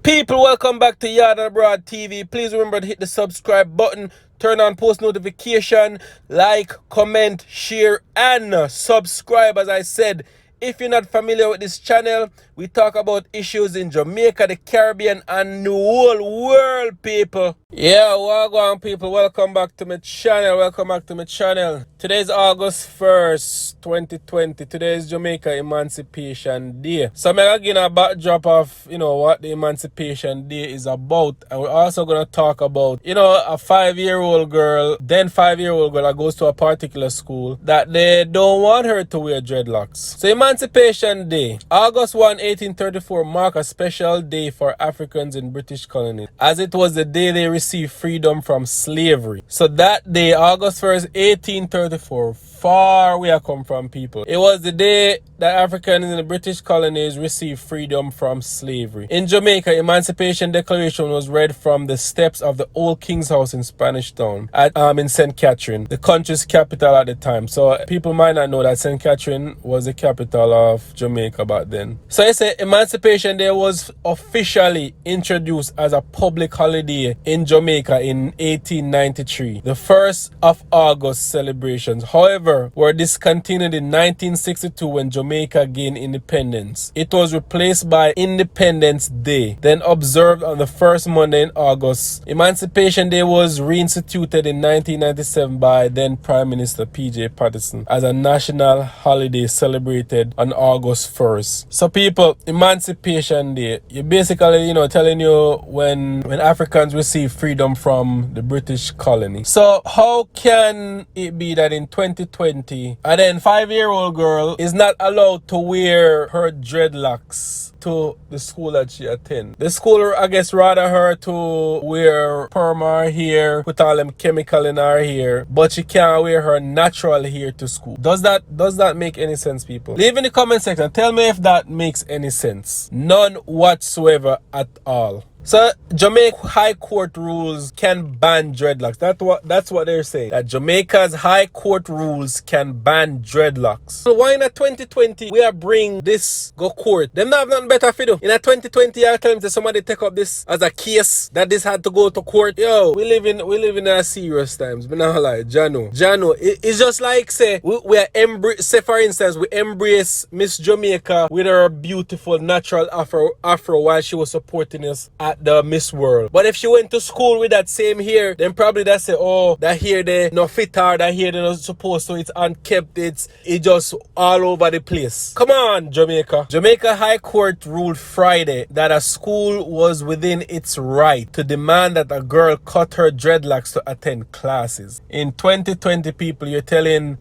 People, welcome back to Yard and Abroad TV. Please remember to hit the subscribe button, turn on post notification, like, comment, share, and subscribe. As I said, if you're not familiar with this channel, we talk about issues in Jamaica, the Caribbean, and the whole world, people. Yeah, welcome, people. Welcome back to my channel. Today is August 1st, 2020. Today is Jamaica Emancipation Day. So I'm going to give a backdrop of, what the Emancipation Day is about. And we're also going to talk about, a 5-year-old girl, then 5-year-old girl that goes to a particular school that they don't want her to wear dreadlocks. So Emancipation Day, August 1, 1834, mark a special day for Africans in British colonies, as it was the day they received freedom from slavery. So that day, August 1st, 1834, far we have come from, people. It was the day that Africans in the British colonies received freedom from slavery. In Jamaica, Emancipation Declaration was read from the steps of the old King's House in Spanish Town in St. Catherine, the country's capital at the time. So people might not know that St. Catherine was the capital of Jamaica back then. So I say Emancipation Day was officially introduced as a public holiday in Jamaica in 1893. The 1st of August celebrations, however, were discontinued in 1962 when Jamaica gained independence. It was replaced by Independence Day, then observed on the first Monday in August. Emancipation Day was reinstituted in 1997 by then Prime Minister P.J. Patterson as a national holiday celebrated on August 1st. So people, Emancipation Day, you basically, telling you when Africans receive freedom from the British colony. So how can it be that in 2020, and then 5-year-old girl is not allowed to wear her dreadlocks to the school that she attends? The school, I guess, rather her to wear perm her hair, put all them chemical in her hair, but she can't wear her natural hair to school. Does that make any sense, people? Leave in the comment section. Tell me if that makes any sense. None whatsoever at all. So Jamaica High Court rules can ban dreadlocks. That's what they're saying. That Jamaica's High Court rules can ban dreadlocks. So why in a 2020 we are bring this go court? Them not have nothing better to do. In a 2020 I tell them that somebody take up this as a case that this had to go to court. Yo, we live in a serious times. But now like Jano, it's just like say we are embrace. Say for instance we embrace Miss Jamaica with her beautiful natural afro while she was supporting us at the Miss World. But if she went to school with that same hair, then probably that say, oh, that hair they no fit her, that hair they not supposed to, it's unkept, it's just all over the place. Come on, Jamaica. Jamaica High Court ruled Friday that a school was within its right to demand that a girl cut her dreadlocks to attend classes. In 2020, people, you're telling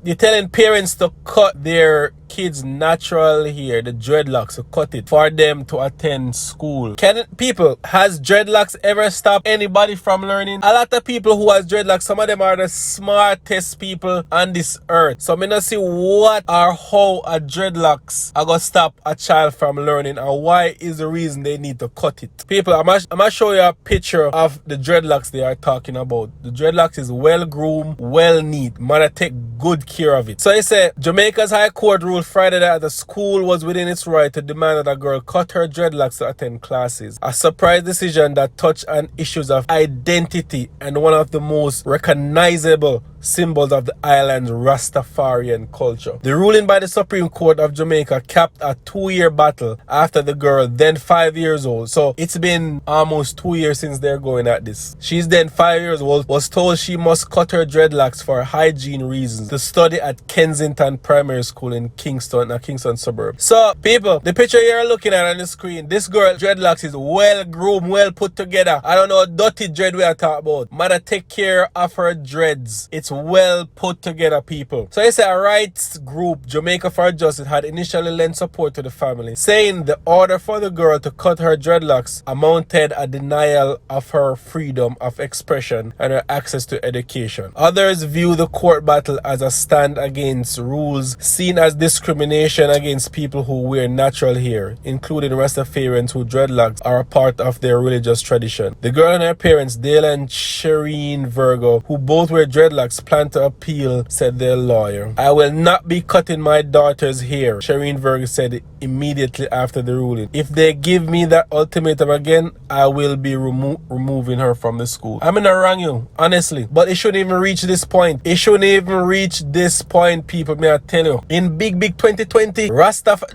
parents to cut their kids' natural hair, the dreadlocks, to cut it for them to attend school. Has dreadlocks ever stopped anybody from learning? A lot of people who has dreadlocks, some of them are the smartest people on this earth. So I not see what or how a dreadlocks are gonna stop a child from learning, and why is the reason they need to cut it. People, I'm gonna show you a picture of the dreadlocks they are talking about. The dreadlocks is well groomed, well neat. Mother take good care of it. So it said Jamaica's High Court ruled Friday that the school was within its right to demand that a girl cut her dreadlocks to attend classes. A surprise decision that touched on issues of identity and one of the most recognizable symbols of the island's Rastafarian culture. The ruling by the Supreme Court of Jamaica capped a 2-year battle after the girl, then 5 years old. So it's been almost 2 years since they're going at this. She's then 5 years old, was told she must cut her dreadlocks for hygiene reasons to study at Kensington Primary School in Kingston, a Kingston suburb. So people, the picture you're looking at on the screen, this girl dreadlocks is well groomed, well put together. I don't know dirty dread we are talking about. Mother take care of her dreads. It's well put together, people. So it's a rights group, Jamaica for Justice, had initially lent support to the family, saying the order for the girl to cut her dreadlocks amounted a denial of her freedom of expression and her access to education. Others view the court battle as a stand against rules seen as discrimination against people who wear natural hair, including Rastafarians who dreadlocks are a part of their religious tradition. The girl and her parents, Dale and Shireen Virgo, who both wear dreadlocks, plan to appeal, said their lawyer. I will not be cutting my daughter's hair, Shireen Virgo said immediately after the ruling. If they give me that ultimatum again, I will be removing her from the school. I'm not wrong you, honestly. But it shouldn't even reach this point. It shouldn't even reach this point, people, may I tell you. In big 2020,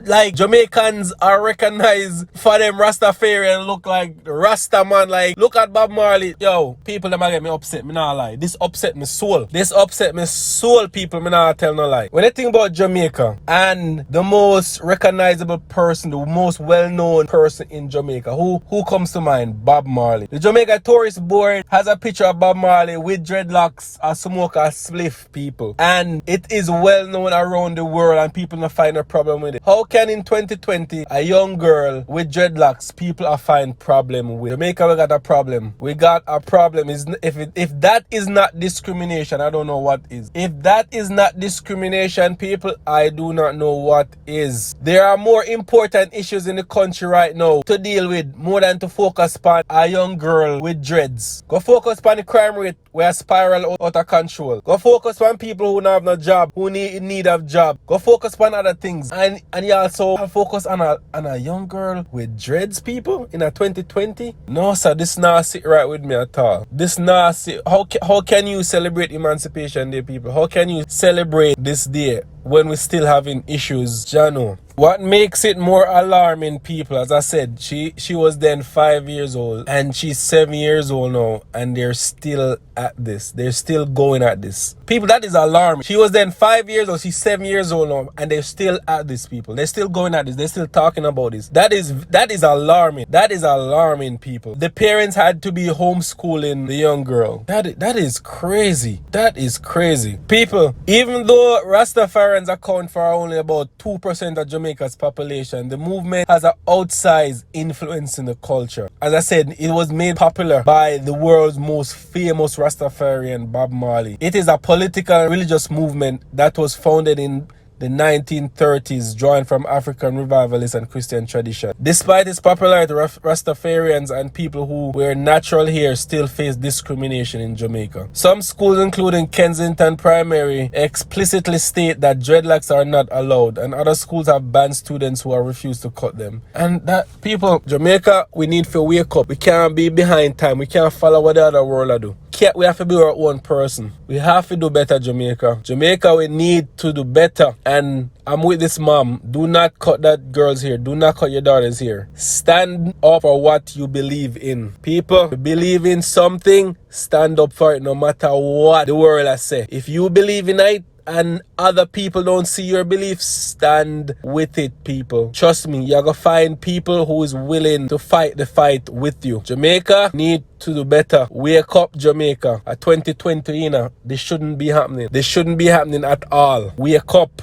like Jamaicans are recognized for them Rastafarian look like Rasta man. Like, look at Bob Marley. Yo, people that might get me upset, me not lie. This upset me soul. This upset me soul, people, me not tell no lie. When I think about Jamaica and the most recognizable person, the most well-known person in Jamaica, who comes to mind? Bob Marley. The Jamaica Tourist Board has a picture of Bob Marley with dreadlocks, a smoke, a spliff, people. And it is well known around the world and people don't find a problem with it. How can in 2020 a young girl with dreadlocks people are find problem with? Jamaica, we got a problem. We got a problem. If that is not discrimination, I don't know what is. If that is not discrimination, people, I do not know what is. There are more important issues in the country right now to deal with more than to focus on a young girl with dreads. Go focus on the crime rate where spiral out of control. Go focus on people who don't have no job, who need a job. Go focus on other things. And you also focus on a young girl with dreads, people, in a 2020? No, sir, this not sit right with me at all. This not sit. How can you celebrate Emancipation Day, people? How can you celebrate this day when we're still having issues? Jano. What makes it more alarming, people, as I said, she was then 5 years old and she's 7 years old now and they're still at this. They're still going at this. People, that is alarming. She was then 5 years old, she's 7 years old now and they're still at this, people. They're still going at this. They're still talking about this. That is alarming. That is alarming, people. The parents had to be homeschooling the young girl. That is crazy. That is crazy. People, even though Rastafarians account for only about 2% of Jamaica's population, the movement has an outsized influence in the culture. As I said, it was made popular by the world's most famous Rastafarian, Bob Marley. It is a political and religious movement that was founded in the 1930s, drawing from African revivalist and Christian tradition. Despite its popularity, Rastafarians and people who wear natural hair still face discrimination in Jamaica. Some schools, including Kensington Primary, explicitly state that dreadlocks are not allowed, and other schools have banned students who are refused to cut them. And that, people, Jamaica, we need to wake up. We can't be behind time. We can't follow what the other world do. We have to be our own person. We have to do better, Jamaica. Jamaica, we need to do better. And I'm with this mom. Do not cut that girl's hair. Do not cut your daughter's hair. Stand up for what you believe in. People, believe in something, stand up for it no matter what the world has said. If you believe in it, and other people don't see your beliefs, stand with it, people. Trust me, you're gonna find people who is willing to fight the fight with you. Jamaica need to do better. Wake up, Jamaica. At 2020, this shouldn't be happening. This shouldn't be happening at all. Wake up.